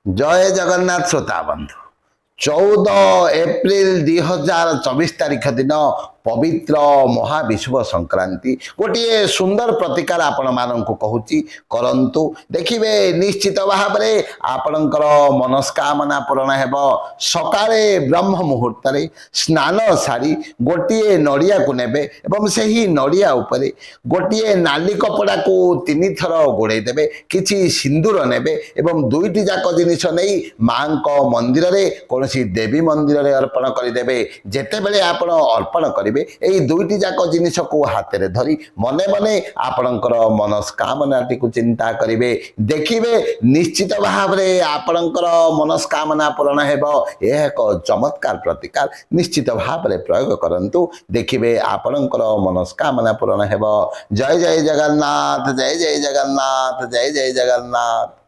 जय जगन्नाथ श्रोता बंधु 14 एप्रिल 2024 तारीख दिन पवित्र महाविश्व संक्रांति गोटे सुंदर प्रतिकार आपण मानक कहूँ करंतु देखिए निश्चित भाव में आपणकर मनस्कामना पूरण हेब सकाळे ब्रह्म मुहूर्त स्नान सारी गोटे नड़िया को नेबे एवं सही नड़िया उपरे गोटे नाली कपड़ा को 3 थर गोड़े देबे किछि सिंदूर नेबे एवं दुईटी जाक जिनिस नहीं माँ मंदिर रे कौन देवी मंदिर रे अर्पण करदेवे जेते बेले आपण अर्पण करेंगे यही दुईटी जाक जिनिस को हाथ में धरी मने मने आपणकर मनस्कामना को चिंता करेंगे देखिए निश्चित भाव में आपणकर मनस्कामना पूरण हेब यह एक चमत्कार प्रतिकार निश्चित भाव में प्रयोग करंतु देखिए आपणकर मनस्कामना पूरण हेब जय जय जगन्नाथ जय जय जगन्नाथ जय जय जगन्नाथ।